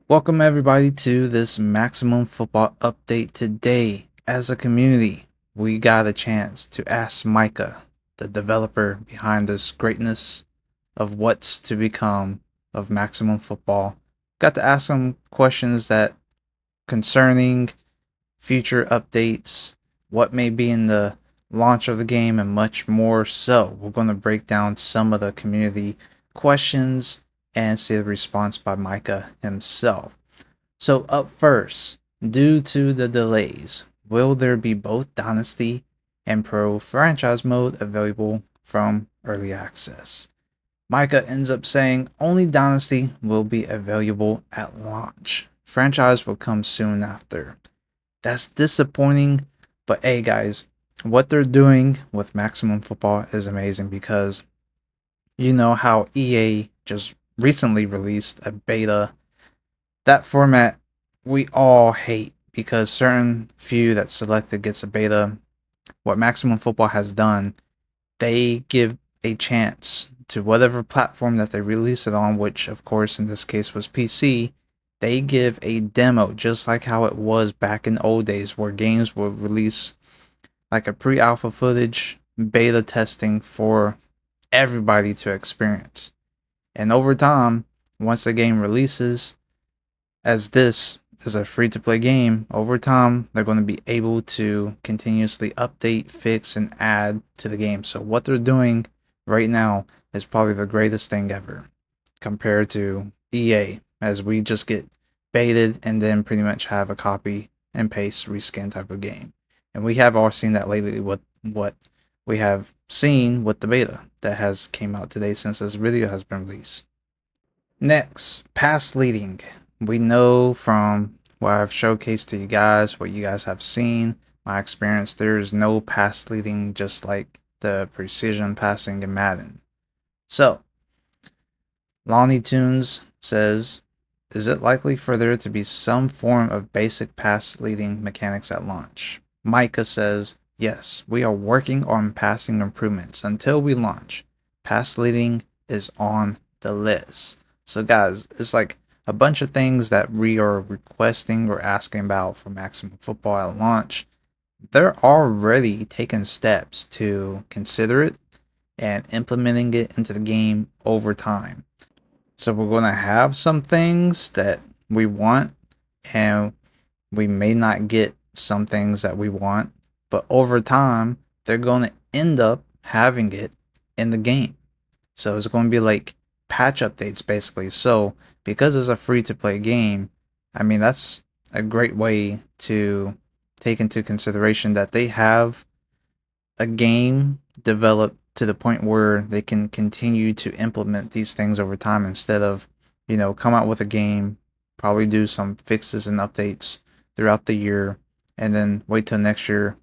Welcome everybody to this Maximum Football update. Today, as a community, we got a chance to ask Micah, the developer behind this greatness of what's to become of Maximum Football. Got to ask him questions that concerning future updates, what may be in the launch of the game, and much more. So, we're going to break down some of the community questions and see the response by Micah himself. So up first, due to the delays, will there be both Dynasty and Pro franchise mode available from early access? Micah ends up saying only Dynasty will be available at launch. Franchise will come soon after. That's disappointing, but hey guys, what they're doing with Maximum Football is amazing because you know how EA just recently released a beta. That format we all hate because certain few that selected gets a beta. What Maximum Football has done, they give a chance to whatever platform that they release it on, which of course in this case was PC. They give a demo just like how it was back in old days where games would release like a pre-alpha footage beta testing for everybody to experience. And over time, once the game releases, as this is a free to play game, over time they're going to be able to continuously update, fix, and add to the game. So, what they're doing right now is probably the greatest thing ever compared to EA, as we just get baited and then pretty much have a copy and paste reskin type of game. And we have all seen that lately with what we have seen with the beta that has came out today since this video has been released. Next, pass leading. We know from what I've showcased to you guys, what you guys have seen, my experience, there is no pass leading just like the precision passing in Madden. So, Lonnie Tunes says, is it likely for there to be some form of basic pass leading mechanics at launch? Micah says, yes, we are working on passing improvements until we launch. Pass leading is on the list. So guys, it's like a bunch of things that we are requesting or asking about for Maximum Football at launch. They're already taking steps to consider it and implementing it into the game over time. So we're going to have some things that we want, and we may not get some things that we want, but over time, they're going to end up having it in the game. So it's going to be like patch updates basically. So because it's a free to play game, I mean, that's a great way to take into consideration that they have a game developed to the point where they can continue to implement these things over time instead of, come out with a game, probably do some fixes and updates throughout the year, and then wait till next year,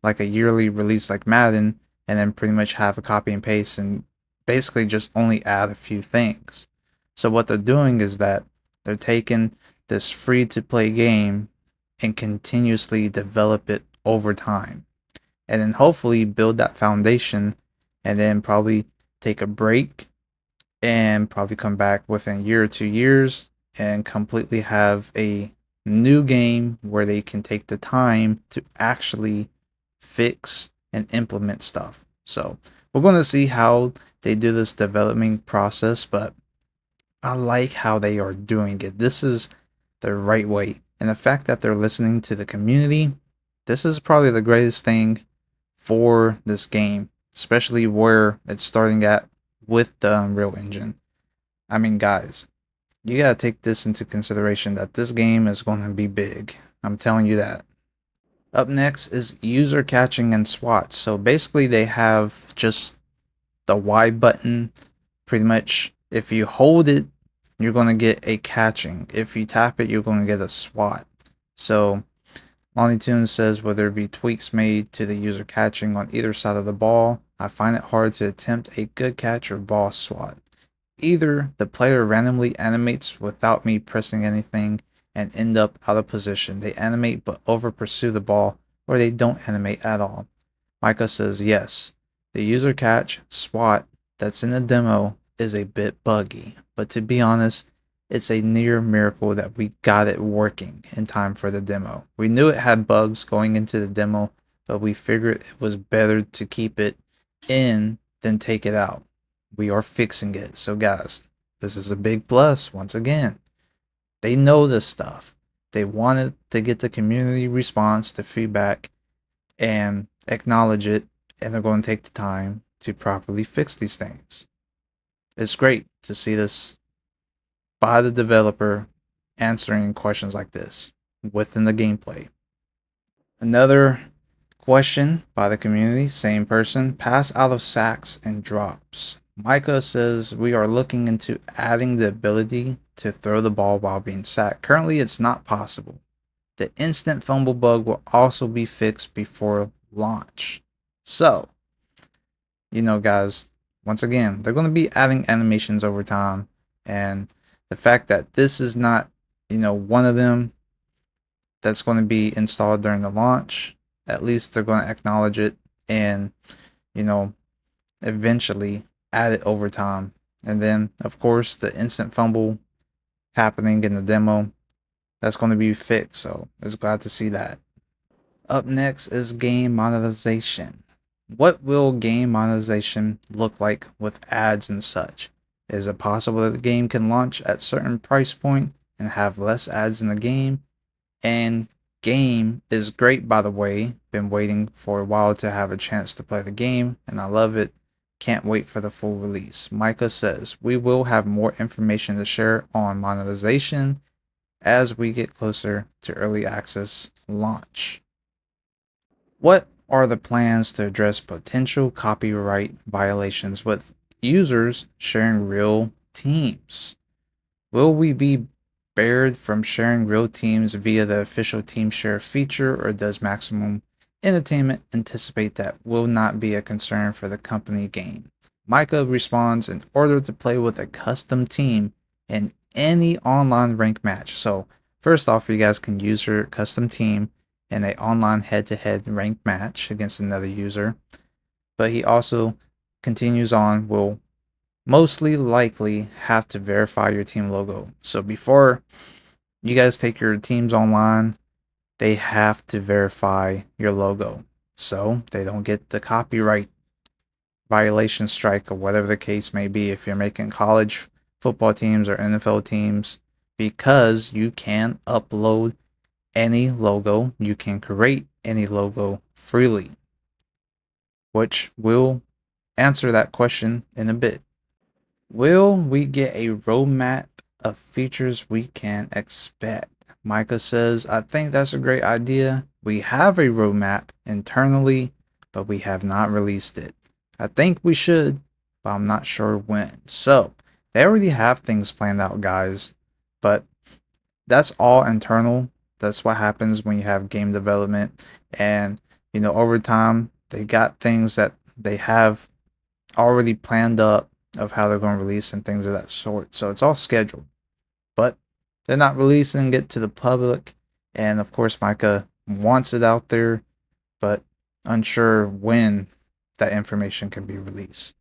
like a yearly release like Madden, and then pretty much have a copy and paste and basically just only add a few things. So what they're doing is that they're taking this free to play game and continuously develop it over time and then hopefully build that foundation and then probably take a break and probably come back within a year or 2 years and completely have a new game where they can take the time to actually fix and implement stuff. So we're going to see how they do this development process, but I like how they are doing it. This is the right way. And the fact that they're listening to the community, this is probably the greatest thing for this game, especially where it's starting at with the Unreal Engine. I mean, guys, you gotta take this into consideration that this game is going to be big. I'm telling you that. Up next is user catching and SWAT. So basically, they have just the Y button. Pretty much, if you hold it, you're going to get a catching. If you tap it, you're going to get a SWAT. So Lonnie Tunes says, will there be tweaks made to the user catching on either side of the ball? I find it hard to attempt a good catch or ball swat. Either the player randomly animates without me pressing anything and end up out of position. They animate but over pursue the ball, or they don't animate at all. Micah says, yes, the user catch, SWAT, that's in the demo is a bit buggy, but to be honest, It's a near miracle that we got it working in time for the demo. We knew it had bugs going into the demo, but we figured it was better to keep it in than take it out. We are fixing it. So guys, this is a big plus once again. They know this stuff. They wanted to get the community response, the feedback, and acknowledge it, and they're going to take the time to properly fix these things. It's great to see this by the developer answering questions like this within the gameplay. Another question by the community, same person, pass out of sacks and drops. Micah says we are looking into adding the ability to throw the ball while being sacked. Currently, it's not possible. The instant fumble bug will also be fixed before launch. So, guys, once again, they're going to be adding animations over time. And the fact that this is not, one of them that's going to be installed during the launch, at least they're going to acknowledge it and, you know, eventually add it over time. And then, of course, the instant fumble happening in the demo, that's going to be fixed. So it's glad to see that. Up next is game monetization. What will game monetization look like with ads and such? Is it possible that the game can launch at certain price point and have less ads in the game? And game is great, by the way. Been waiting for a while to have a chance to play the game, and I love it. Can't wait for the full release. Micah says we will have more information to share on monetization as we get closer to early access launch. What are the plans to address potential copyright violations with users sharing real teams? Will we be barred from sharing real teams via the official team share feature, or does Maximum Entertainment anticipate that will not be a concern for the company game? Micah responds, in order to play with a custom team in any online rank match. So first off, you guys can use your custom team in an online head-to-head ranked match against another user. But he also continues on, will mostly likely have to verify your team logo. So before you guys take your teams online, they have to verify your logo so they don't get the copyright violation strike, or whatever the case may be, if you're making college football teams or NFL teams, because you can upload any logo, you can create any logo freely, which will answer that question in a bit. Will we get a roadmap of features we can expect? Micah says, I think that's a great idea. We have a roadmap internally, but we have not released it. I think we should, but I'm not sure when. So, they already have things planned out, guys, but that's all internal. That's what happens when you have game development. And, over time, they got things that they have already planned up of how they're going to release and things of that sort. So it's all scheduled, but they're not releasing it to the public. And of course, Micah wants it out there, but unsure when that information can be released.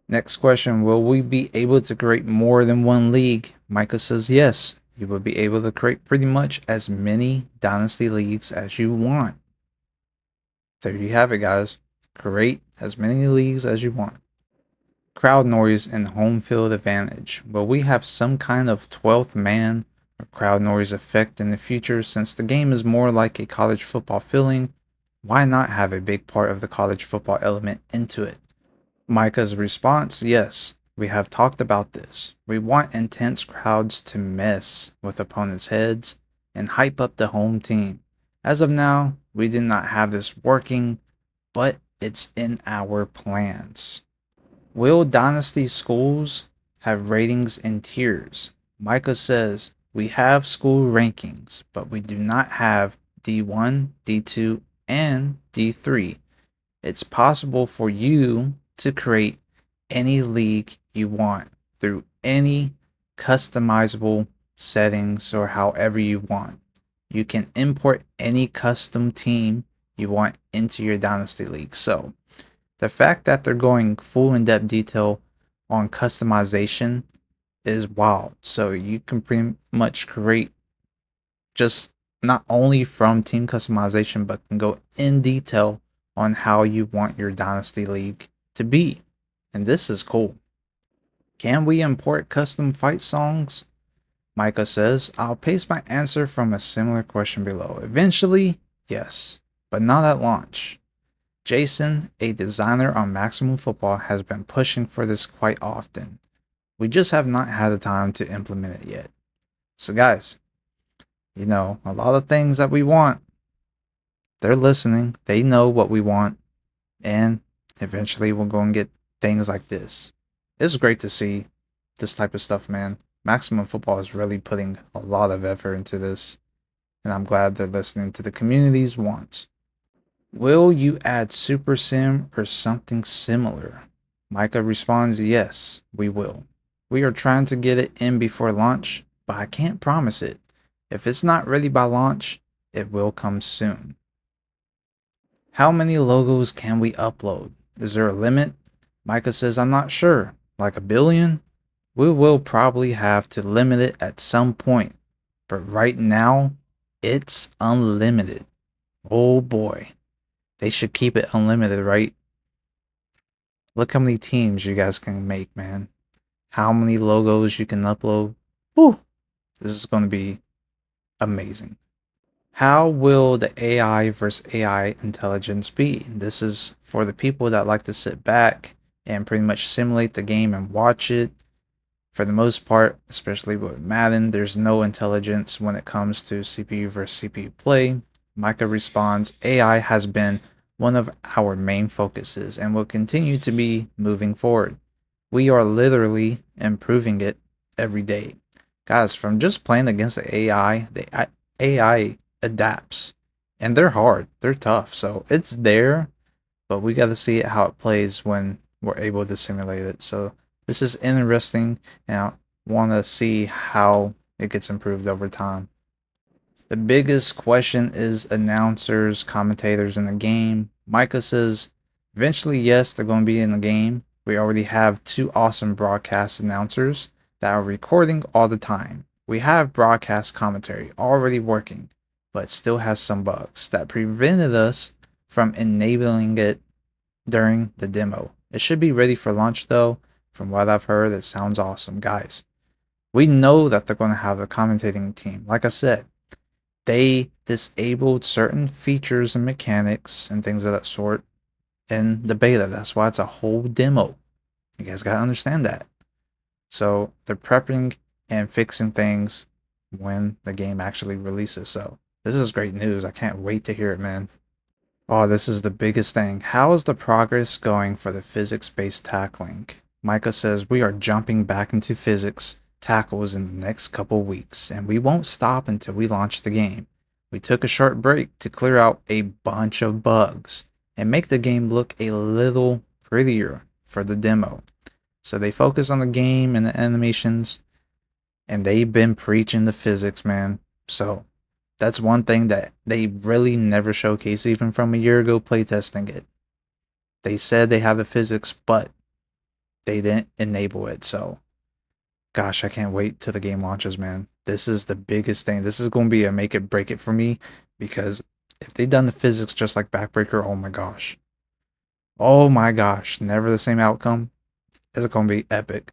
Next question, will we be able to create more than one league? Micah says yes. You will be able to create pretty much as many Dynasty leagues as you want. There you have it, guys. Create as many leagues as you want. Crowd noise and home field advantage. Will we have some kind of 12th man or crowd noise effect in the future? Since the game is more like a college football feeling, why not have a big part of the college football element into it? Micah's response, yes, we have talked about this. We want intense crowds to mess with opponents' heads and hype up the home team. As of now, we did not have this working, but it's in our plans. Will Dynasty schools have ratings and tiers? Micah says, we have school rankings, but we do not have D1, D2, and D3. It's possible for you to create any league you want through any customizable settings or however you want. You can import any custom team you want into your Dynasty League. So, the fact that they're going full in-depth detail on customization is wild. So you can pretty much create just not only from team customization, but can go in detail on how you want your Dynasty League to be. And this is cool. Can we import custom fight songs? Micah says, I'll paste my answer from a similar question below. Eventually, yes, but not at launch. Jason, a designer on Maximum Football, has been pushing for this quite often. We just have not had the time to implement it yet. So, guys, a lot of things that we want, they're listening. They know what we want. And eventually, we'll go and get things like this. It's great to see this type of stuff, man. Maximum Football is really putting a lot of effort into this. And I'm glad they're listening to the community's wants. Will you add Super Sim or something similar? Micah responds, yes, we will. We are trying to get it in before launch, but I can't promise it. If it's not ready by launch, it will come soon. How many logos can we upload? Is there a limit? Micah says, I'm not sure. Like a billion? We will probably have to limit it at some point. But right now, it's unlimited. Oh boy. They should keep it unlimited, right? Look how many teams you guys can make, man. How many logos you can upload. Whew. This is going to be amazing. How will the AI versus AI intelligence be? This is for the people that like to sit back and pretty much simulate the game and watch it. For the most part, especially with Madden, there's no intelligence when it comes to CPU versus CPU play. Micah responds, AI has been one of our main focuses and will continue to be moving forward. We are literally improving it every day. Guys, from just playing against the AI adapts. And they're hard. They're tough. So it's there, but we got to see how it plays when we're able to simulate it. So this is interesting, and I want to see how it gets improved over time. The biggest question is announcers, commentators in the game. Micah says, eventually, yes, they're going to be in the game. We already have two awesome broadcast announcers that are recording all the time. We have broadcast commentary already working, but still has some bugs that prevented us from enabling it during the demo. It should be ready for launch though. From what I've heard, it sounds awesome, guys. We know that they're going to have a commentating team. Like I said, they disabled certain features and mechanics and things of that sort in the beta. That's why it's a whole demo. You guys gotta understand that. So they're prepping and fixing things when the game actually releases. So this is great news. I can't wait to hear it, man. Oh, this is the biggest thing. How is the progress going for the physics-based tackling? Micah says we are jumping back into physics tackles in the next couple weeks, and we won't stop until we launch the game. We took a short break to clear out a bunch of bugs and make the game look a little prettier for the demo. So they focus on the game and the animations, and they've been preaching the physics, man. So that's one thing that they really never showcase, even from a year ago playtesting it. They said they have the physics, but they didn't enable it. So, gosh, I can't wait till the game launches, man. This is the biggest thing. This is going to be a make it break it for me, because if they done the physics just like Backbreaker, oh my gosh. Oh my gosh, never the same outcome. It's going to be epic.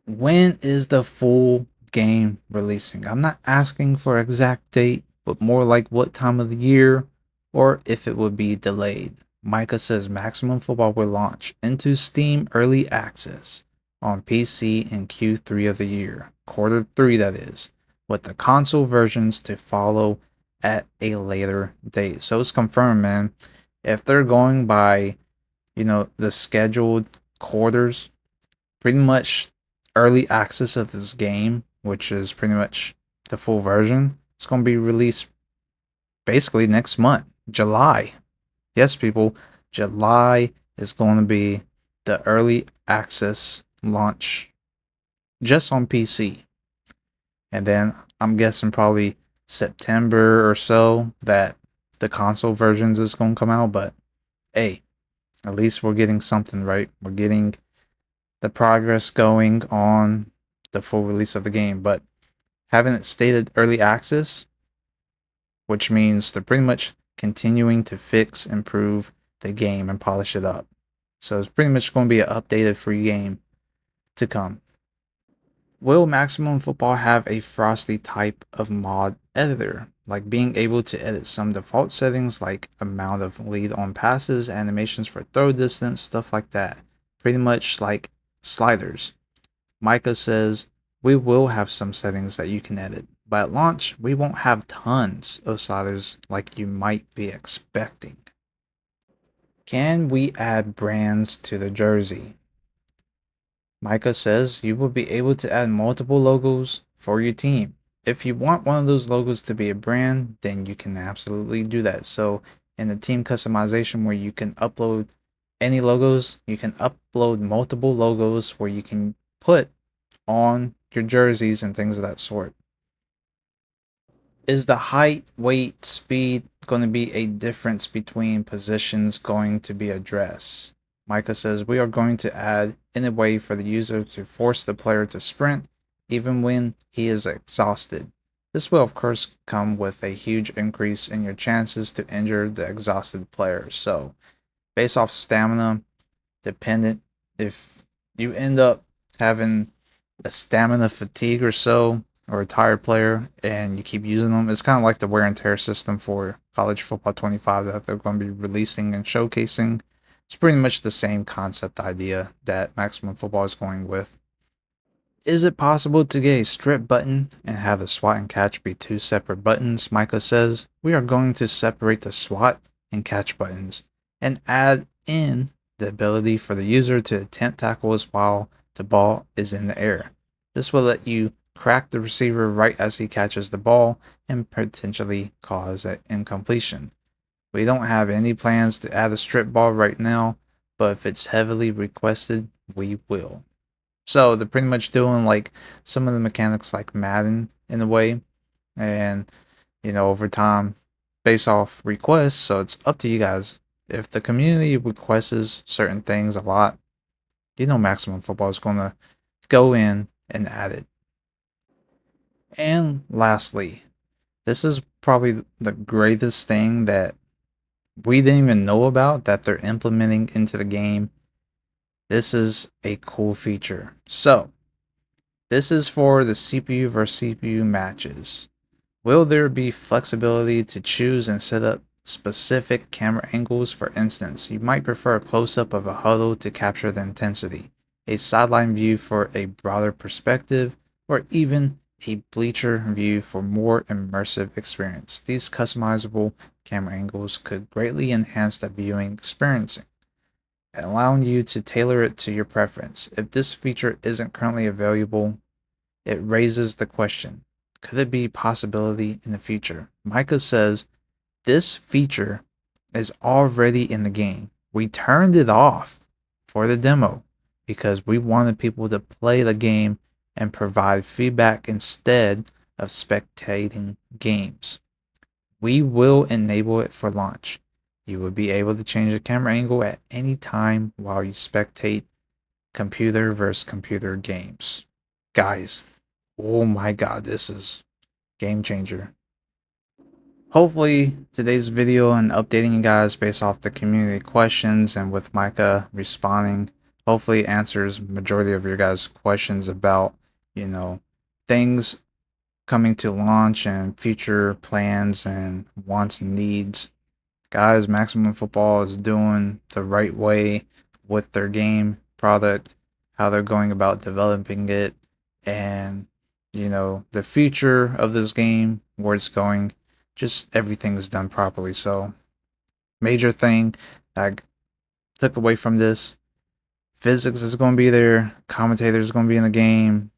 When is the full game releasing? I'm not asking for exact date, but more like what time of the year, or if it would be delayed. Micah says Maximum Football will launch into Steam Early Access on PC in Q3 of the year, quarter 3 that is, with the console versions to follow at a later date. So it's confirmed, man. If they're going by, the scheduled quarters, pretty much early access of this game, which is pretty much the full version, it's going to be released basically next month, July. Yes, people, July is going to be the early access launch just on PC. And then I'm guessing probably September or so that the console versions is going to come out. But hey, at least we're getting something, right? We're getting the progress going on the full release of the game, but having it stated early access, which means they're pretty much continuing to fix, improve the game, and polish it up. So it's pretty much going to be an updated free game to come. Will Maximum Football have a Frosty type of mod editor, like being able to edit some default settings like amount of lead on passes, animations for throw distance, stuff like that? Pretty much like sliders. Micah says, we will have some settings that you can edit, but at launch, we won't have tons of sliders like you might be expecting. Can we add brands to the jersey? Micah says you will be able to add multiple logos for your team. If you want one of those logos to be a brand, then you can absolutely do that. So in the team customization where you can upload any logos, you can upload multiple logos where you can put on your jerseys and things of that sort. Is the height, weight, speed going to be a difference between positions going to be addressed? Micah says we are going to add in a way for the user to force the player to sprint even when he is exhausted. This will of course come with a huge increase in your chances to injure the exhausted player. So based off stamina dependent, if you end up having a stamina fatigue or so, or a tired player, and you keep using them, it's kind of like the wear and tear system for College Football 25 that they're going to be releasing and showcasing. It's pretty much the same concept idea that Maximum Football is going with. Is it possible to get a strip button and have the SWAT and catch be two separate buttons? Micah says we are going to separate the SWAT and catch buttons and add in the ability for the user to attempt tackles while the ball is in the air. This will let you crack the receiver right as he catches the ball and potentially cause an incompletion. We don't have any plans to add a strip ball right now, but if it's heavily requested, we will. So they're pretty much doing like some of the mechanics like Madden in a way, and over time based off requests. So it's up to you guys. If the community requests certain things a lot, Maximum Football is going to go in and add it. And lastly, this is probably the greatest thing that we didn't even know about that they're implementing into the game. This is a cool feature. So this is for the CPU versus CPU matches. Will there be flexibility to choose and set up specific camera angles? For instance, you might prefer a close-up of a huddle to capture the intensity, a sideline view for a broader perspective, or even a bleacher view for more immersive experience. These customizable camera angles could greatly enhance the viewing experience, allowing you to tailor it to your preference. If this feature isn't currently available, it raises the question, could it be a possibility in the future? Micah says this feature is already in the game. We turned it off for the demo because we wanted people to play the game and provide feedback instead of spectating games. We will enable it for launch. You will be able to change the camera angle at any time while you spectate computer versus computer games. Guys, oh my god, this is game changer. Hopefully today's video and updating you guys based off the community questions and with Micah responding, hopefully answers majority of your guys' questions about, things coming to launch and future plans and wants and needs. Guys, Maximum Football is doing the right way with their game product, how they're going about developing it, and the future of this game, where it's going, just everything is done properly. So major thing that I took away from this: physics is going to be there, commentators is going to be in the game,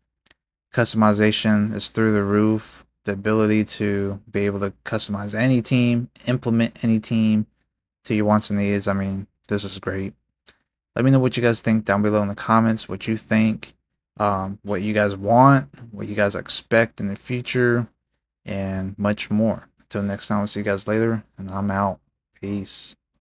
customization is through the roof, the ability to be able to customize any team, implement any team to your wants and needs. I mean, this is great. Let me know what you guys think down below in the comments, what you think, what you guys want, what you guys expect in the future, and much more. Until next time, I'll see you guys later, and I'm out. Peace.